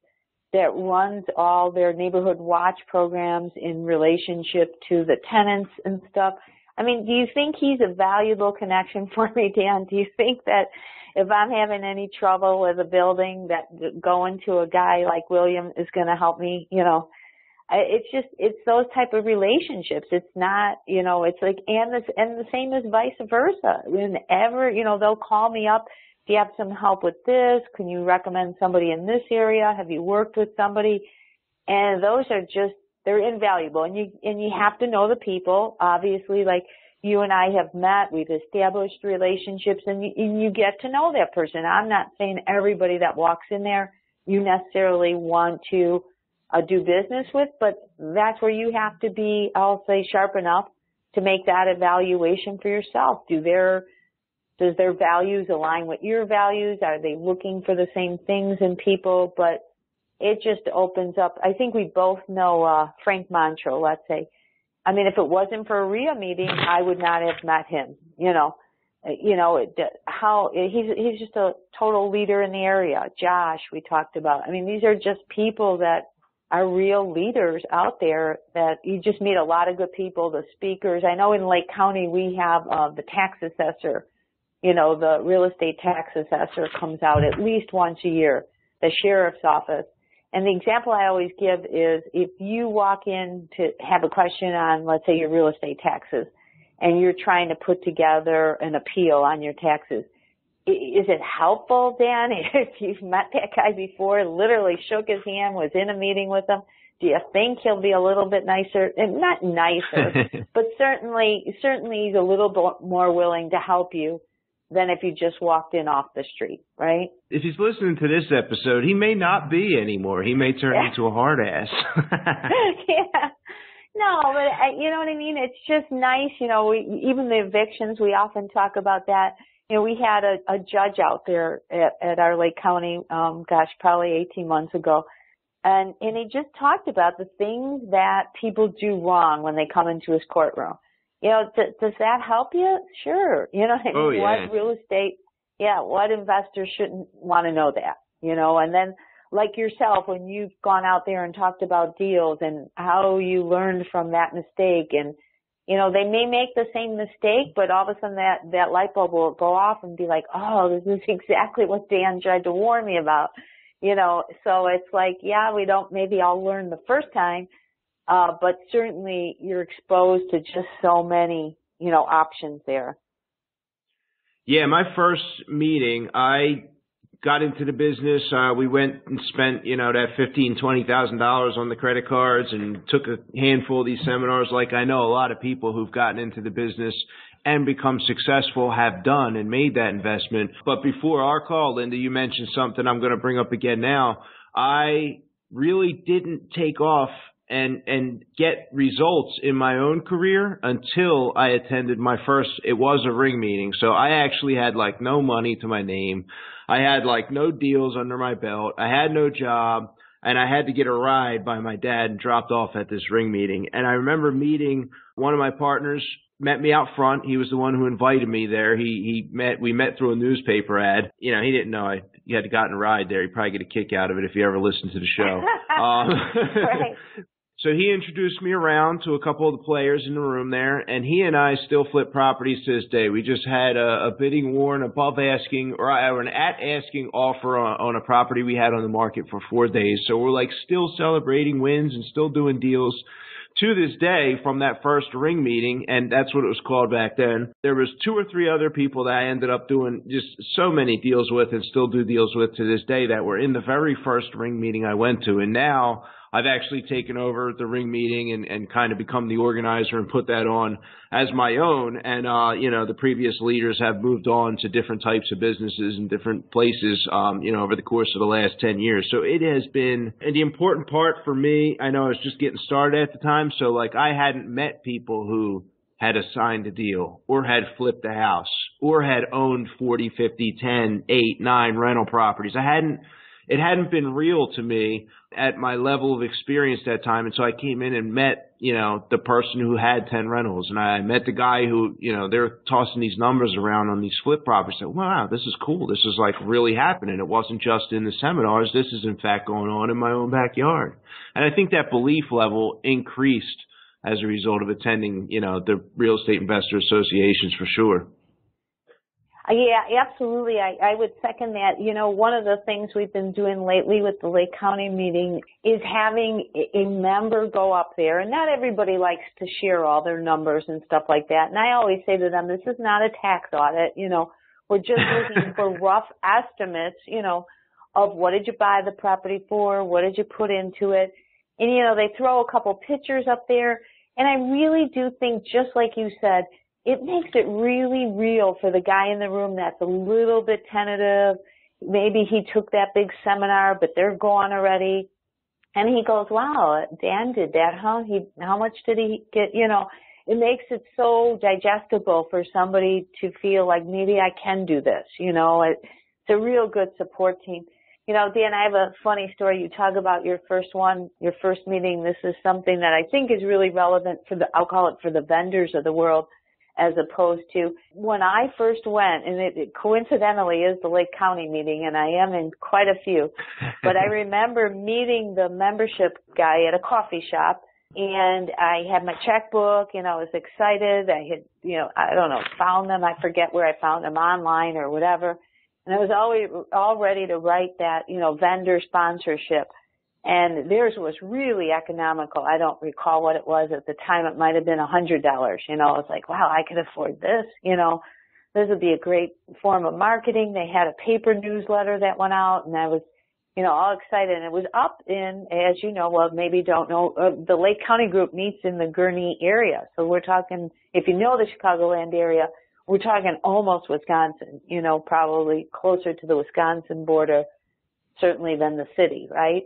that runs all their neighborhood watch programs in relationship to the tenants and stuff. Do you think he's a valuable connection for me, Dan? Do you think that if I'm having any trouble with a building, that going to a guy like William is going to help me? It's those type of relationships. It's not, it's like, and the same as vice versa. Whenever, they'll call me up. Do you have some help with this? Can you recommend somebody in this area? Have you worked with somebody? And those are they're invaluable. And you have to know the people. Obviously, like you and I have met, we've established relationships, and you get to know that person. I'm not saying everybody that walks in there you necessarily want to do business with, but that's where you have to be, I'll say, sharp enough to make that evaluation for yourself. Does their values align with your values? Are they looking for the same things in people? But it just opens up. I think we both know Frank Montreux, let's say. If it wasn't for a RIA meeting, I would not have met him, he's just a total leader in the area. Josh, we talked about. I mean, these are just people that are real leaders out there that you just meet a lot of good people, the speakers. I know in Lake County we have the tax assessor, the real estate tax assessor comes out at least once a year, the sheriff's office. And the example I always give is if you walk in to have a question on, let's say, your real estate taxes, and you're trying to put together an appeal on your taxes, is it helpful, Dan, if you've met that guy before, literally shook his hand, was in a meeting with him? Do you think he'll be a little bit nicer? And not nicer, but certainly he's a little bit more willing to help you than if you just walked in off the street, right? If he's listening to this episode, he may not be anymore. He may turn into a hard ass. Yeah. No, but you know what I mean? It's just nice, even the evictions, we often talk about that. We had a judge out there at our Lake County, probably 18 months ago. And he just talked about the things that people do wrong when they come into his courtroom. Does that help you? Sure. Oh, yeah. What real estate, what investors shouldn't want to know that, and then like yourself, when you've gone out there and talked about deals and how you learned from that mistake, and they may make the same mistake, but all of a sudden that light bulb will go off and be like, oh, this is exactly what Dan tried to warn me about. So it's like, we don't maybe all learn the first time, but certainly you're exposed to just so many, options there. Yeah, my first meeting, I got into the business. We went and spent, that $15,000, $20,000 on the credit cards and took a handful of these seminars like I know a lot of people who've gotten into the business and become successful have done and made that investment. But before our call, Linda, you mentioned something I'm going to bring up again now. I really didn't take off and get results in my own career until I attended my first, it was a ring meeting. So I actually had no money to my name. I had no deals under my belt. I had no job, and I had to get a ride by my dad and dropped off at this ring meeting. And I remember meeting one of my partners, met me out front. He was the one who invited me there. We met through a newspaper ad. He didn't know you had gotten a ride there. He'd probably get a kick out of it if he ever listened to the show. Right. So he introduced me around to a couple of the players in the room there, and he and I still flip properties to this day. We just had a bidding war, an above asking or an at asking offer on a property we had on the market for 4 days. So we're still celebrating wins and still doing deals to this day from that first ring meeting, and that's what it was called back then. There was 2 or 3 other people that I ended up doing just so many deals with and still do deals with to this day that were in the very first ring meeting I went to. And now I've actually taken over the ring meeting and kind of become the organizer and put that on as my own. And, the previous leaders have moved on to different types of businesses and different places, over the course of the last 10 years. So it has been, and the important part for me, I know I was just getting started at the time. So I hadn't met people who had assigned a deal or had flipped a house or had owned 40, 50, 10, 8, 9 rental properties. It hadn't been real to me at my level of experience that time. And so I came in and met, the person who had 10 rentals. And I met the guy who, they're tossing these numbers around on these flip properties. I said, wow, this is cool. This is really happening. It wasn't just in the seminars. This is in fact going on in my own backyard. And I think that belief level increased as a result of attending, the real estate investor associations for sure. Yeah, absolutely. I would second that. One of the things we've been doing lately with the Lake County meeting is having a member go up there. And not everybody likes to share all their numbers and stuff like that. And I always say to them, this is not a tax audit. We're just looking for rough estimates, of what did you buy the property for? What did you put into it? And, they throw a couple pictures up there. And I really do think, just like you said, it makes it really real for the guy in the room that's a little bit tentative. Maybe he took that big seminar, but they're gone already. And he goes, wow, Dan did that, huh? How much did he get? It makes it so digestible for somebody to feel like maybe I can do this. It's a real good support team. Dan, I have a funny story. You talk about your first meeting. This is something that I think is really relevant I'll call it for the vendors of the world. as opposed to when I first went, and it coincidentally is the Lake County meeting, and I am in quite a few, but I remember meeting the membership guy at a coffee shop, and I had my checkbook, and I was excited. I had, I don't know, found them. I forget where I found them, online or whatever, and I was all ready to write that, vendor sponsorship. And theirs was really economical. I don't recall what it was at the time. It might have been $100. I was like, wow, I could afford this. This would be a great form of marketing. They had a paper newsletter that went out, and I was, all excited. And it was up in, as you know, well, maybe don't know, the Lake County group meets in the Gurnee area. So we're talking, if you know the Chicagoland area, we're talking almost Wisconsin, probably closer to the Wisconsin border, certainly than the city, right?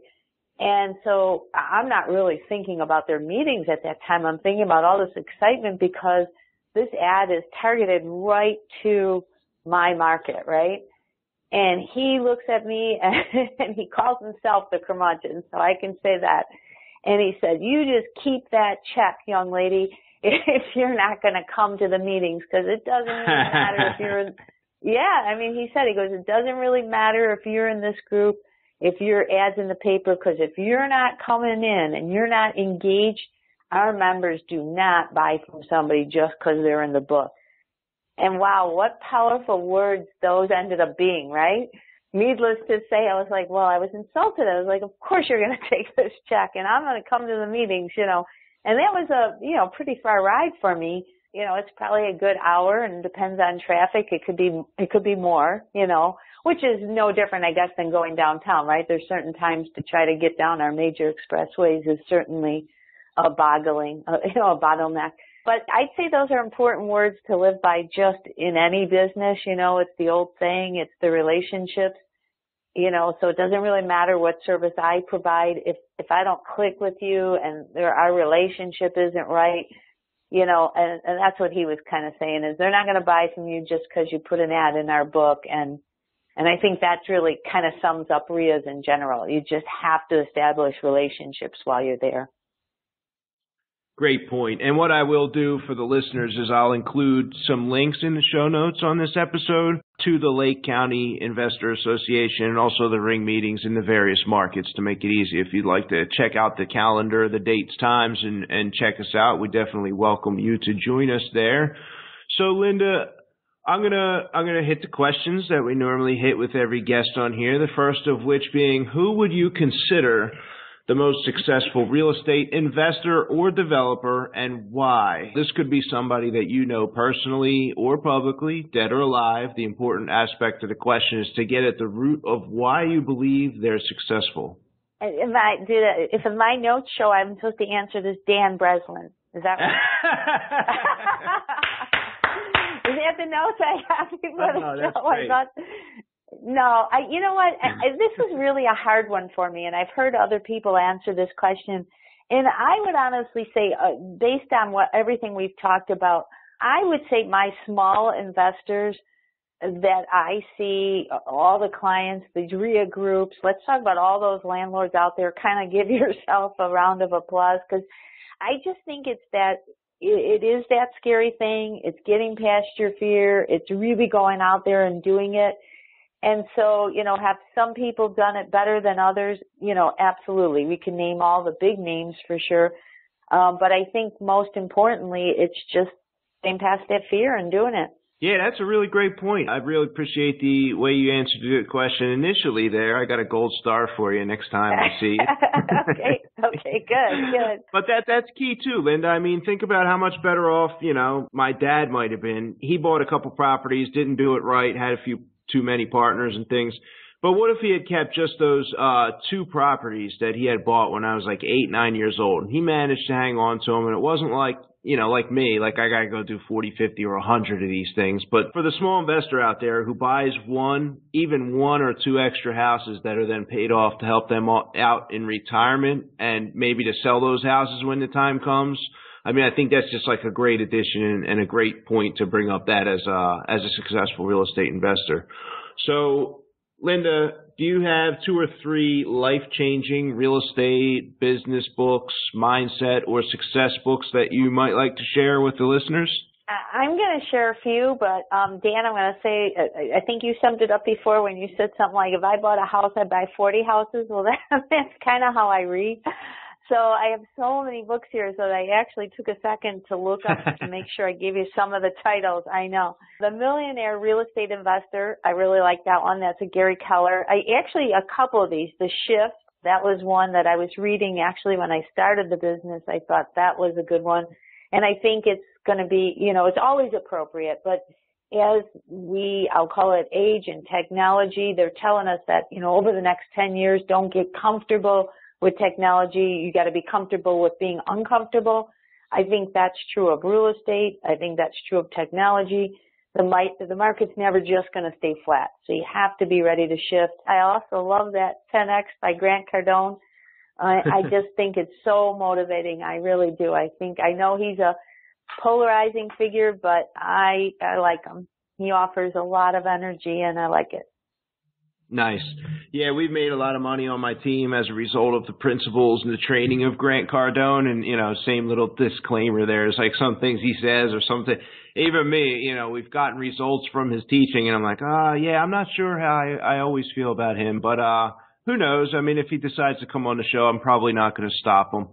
And so I'm not really thinking about their meetings at that time. I'm thinking about all this excitement because this ad is targeted right to my market, right? And he looks at me and he calls himself the curmudgeon, so I can say that. And he said, you just keep that check, young lady, if you're not going to come to the meetings, because it doesn't really matter if you're in, he said, it doesn't really matter if you're in this group, if your ad's in the paper, because if you're not coming in and you're not engaged, our members do not buy from somebody just because they're in the book. And wow, what powerful words those ended up being, right? Needless to say, I was like, well, I was insulted. I was like, of course you're going to take this check and I'm going to come to the meetings, And that was a, pretty far ride for me. It's probably a good hour and depends on traffic. It could be more, which is no different, I guess, than going downtown, right? There's certain times to try to get down our major expressways is certainly a bottleneck. But I'd say those are important words to live by just in any business. It's the old saying, it's the relationships, so it doesn't really matter what service I provide. If I don't click with you and our relationship isn't right, and that's what he was kind of saying is they're not going to buy from you just because you put an ad in our book. And I think that's really kind of sums up RIAs in general. You just have to establish relationships while you're there. Great point. And what I will do for the listeners is I'll include some links in the show notes on this episode to the Lake County Investor Association and also the ring meetings in the various markets to make it easy. If you'd like to check out the calendar, the dates, times, and check us out, we definitely welcome you to join us there. So, Linda, I'm gonna hit the questions that we normally hit with every guest on here. The first of which being, who would you consider the most successful real estate investor or developer, and why? This could be somebody that you know personally or publicly, dead or alive. The important aspect of the question is to get at the root of why you believe they're successful. If my notes show I'm supposed to answer this, Dan Breslin. Is that right? Is that the notes I have before the show? That's great. No, you know what? This was really a hard one for me, and I've heard other people answer this question. And I would honestly say, based on everything we've talked about, I would say my small investors that I see, all the clients, the RIA groups, let's talk about all those landlords out there, kind of give yourself a round of applause, because I just think it is that scary thing. It's getting past your fear. It's really going out there and doing it. And so, have some people done it better than others? Absolutely. We can name all the big names for sure. But I think most importantly, it's just getting past that fear and doing it. Yeah, that's a really great point. I really appreciate the way you answered the question initially there. I got a gold star for you next time I see you. Okay, good. But that's key too, Linda. I mean, think about how much better off, my dad might have been. He bought a couple properties, didn't do it right, had a few too many partners and things. But what if he had kept just those two properties that he had bought when I was like 8, 9 years old? He managed to hang on to them, and it wasn't like, like me, like I got to go do 40, 50, or 100 of these things. But for the small investor out there who buys even one or two extra houses that are then paid off to help them out in retirement and maybe to sell those houses when the time comes, I mean, I think that's just like a great addition and a great point to bring up that as a successful real estate investor. So, Linda, do you have 2 or 3 life-changing real estate, business books, mindset, or success books that you might like to share with the listeners? I'm going to share a few, but Dan, I'm going to say, I think you summed it up before when you said something like, if I bought a house, I'd buy 40 houses. Well, that's kind of how I read. So I have so many books here, so I actually took a second to look up to make sure I gave you some of the titles. I know. The Millionaire Real Estate Investor, I really like that one. That's a Gary Keller. A couple of these. The Shift, that was one that I was reading actually when I started the business. I thought that was a good one. And I think it's going to be, it's always appropriate, but as I'll call it age and technology, they're telling us that, over the next 10 years, don't get comfortable with technology. You got to be comfortable with being uncomfortable. I think that's true of real estate. I think that's true of technology. The market's never just going to stay flat. So you have to be ready to shift. I also love that 10X by Grant Cardone. I just think it's so motivating. I really do. I know he's a polarizing figure, but I like him. He offers a lot of energy, and I like it. Nice. Yeah, we've made a lot of money on my team as a result of the principles and the training of Grant Cardone. And, same little disclaimer there. It's like some things he says or something. Even me, we've gotten results from his teaching, and I'm like, I'm not sure how I always feel about him. But who knows? I mean, if he decides to come on the show, I'm probably not going to stop him.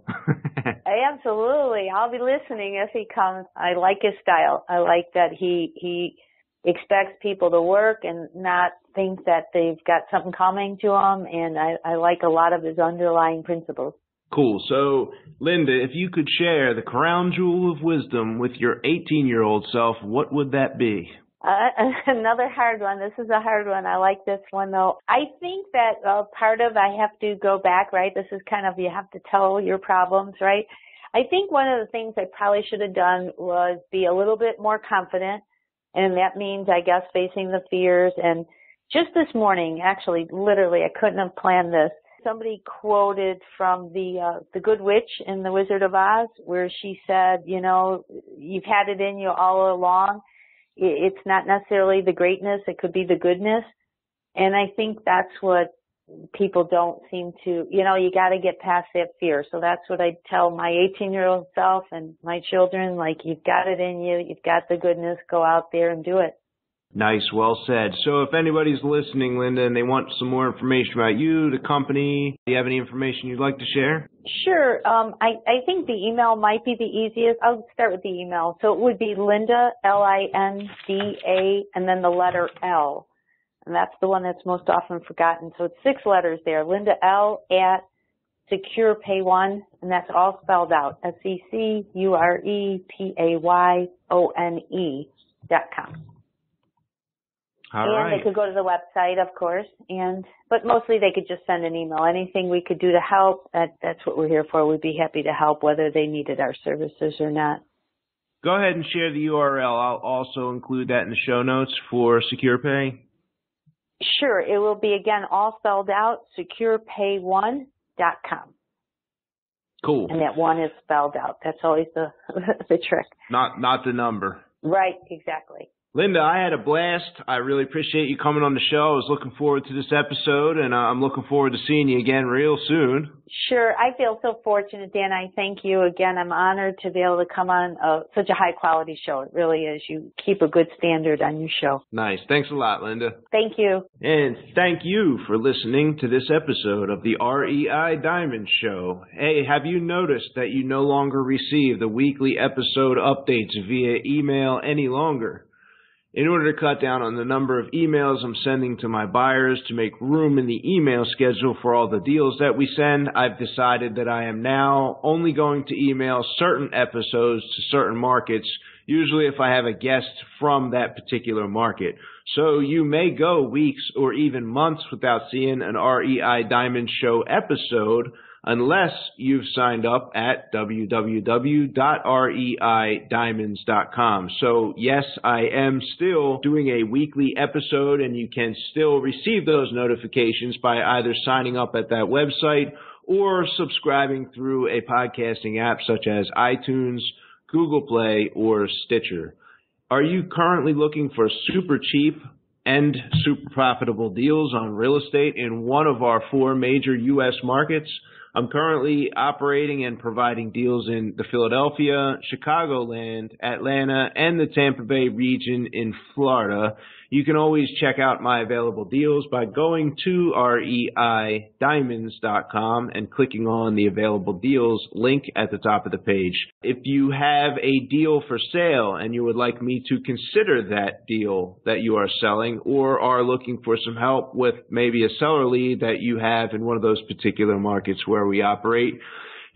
Absolutely. I'll be listening if he comes. I like his style. I like that he expects people to work and not think that they've got something coming to them. And I like a lot of his underlying principles. Cool. So, Linda, if you could share the crown jewel of wisdom with your 18-year-old self, what would that be? Another hard one. This is a hard one. I like this one, though. I think that part of I have to go back, right? This is kind of you have to tell your problems, right? I think one of the things I probably should have done was be a little bit more confident, and that means, I guess, facing the fears. And just this morning, actually, literally, I couldn't have planned this. Somebody quoted from the Good Witch in The Wizard of Oz, where she said, you've had it in you all along. It's not necessarily the greatness. It could be the goodness. And I think that's what people don't seem to, you got to get past that fear. So that's what I tell my 18-year-old self and my children, like, you've got it in you. You've got the goodness. Go out there and do it. Nice. Well said. So if anybody's listening, Linda, and they want some more information about you, the company, do you have any information you'd like to share? Sure. I think the email might be the easiest. I'll start with the email. So it would be Linda, Linda, and then the letter L. And that's the one that's most often forgotten. So it's 6 letters there. Linda L at SecurePay1, and that's all spelled out. SecurePayone.com. Right. They could go to the website, of course, but mostly they could just send an email. Anything we could do to help, that's what we're here for. We'd be happy to help, whether they needed our services or not. Go ahead and share the URL. I'll also include that in the show notes for SecurePay. Sure. It will be, again, all spelled out, SecurePay1.com. Cool. And that 1 is spelled out. That's always the trick. Not the number. Right, exactly. Linda, I had a blast. I really appreciate you coming on the show. I was looking forward to this episode, and I'm looking forward to seeing you again real soon. Sure. I feel so fortunate, Dan. I thank you again. I'm honored to be able to come on such a high-quality show. It really is. You keep a good standard on your show. Nice. Thanks a lot, Linda. Thank you. And thank you for listening to this episode of the REI Diamond Show. Hey, have you noticed that you no longer receive the weekly episode updates via email any longer? In order to cut down on the number of emails I'm sending to my buyers to make room in the email schedule for all the deals that we send, I've decided that I am now only going to email certain episodes to certain markets, usually if I have a guest from that particular market. So you may go weeks or even months without seeing an REI Diamond Show episode unless you've signed up at www.reidiamonds.com. So yes, I am still doing a weekly episode, and you can still receive those notifications by either signing up at that website or subscribing through a podcasting app such as iTunes, Google Play, or Stitcher. Are you currently looking for super cheap and super profitable deals on real estate in one of our 4 major U.S. markets? I'm currently operating and providing deals in the Philadelphia, Chicagoland, Atlanta, and the Tampa Bay region in Florida. You can always check out my available deals by going to reidiamonds.com and clicking on the available deals link at the top of the page. If you have a deal for sale and you would like me to consider that deal that you are selling, or are looking for some help with maybe a seller lead that you have in one of those particular markets where we operate,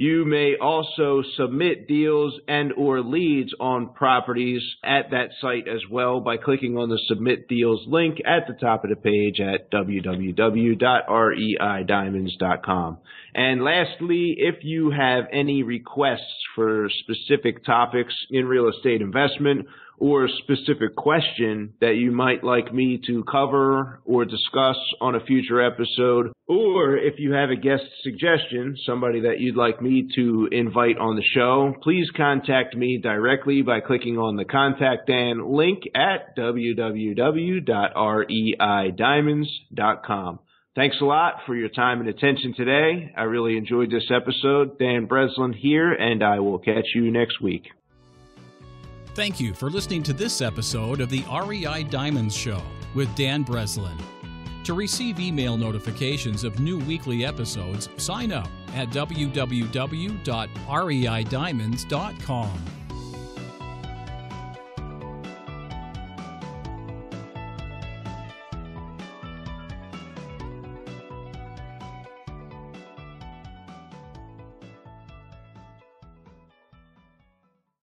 you may also submit deals and or leads on properties at that site as well by clicking on the Submit Deals link at the top of the page at www.reidiamonds.com. And lastly, if you have any requests for specific topics in real estate investment or a specific question that you might like me to cover or discuss on a future episode, or if you have a guest suggestion, somebody that you'd like me to invite on the show, please contact me directly by clicking on the Contact Dan link at www.reidiamonds.com. Thanks a lot for your time and attention today. I really enjoyed this episode. Dan Breslin here, and I will catch you next week. Thank you for listening to this episode of the REI Diamonds Show with Dan Breslin. To receive email notifications of new weekly episodes, sign up at www.reidiamonds.com.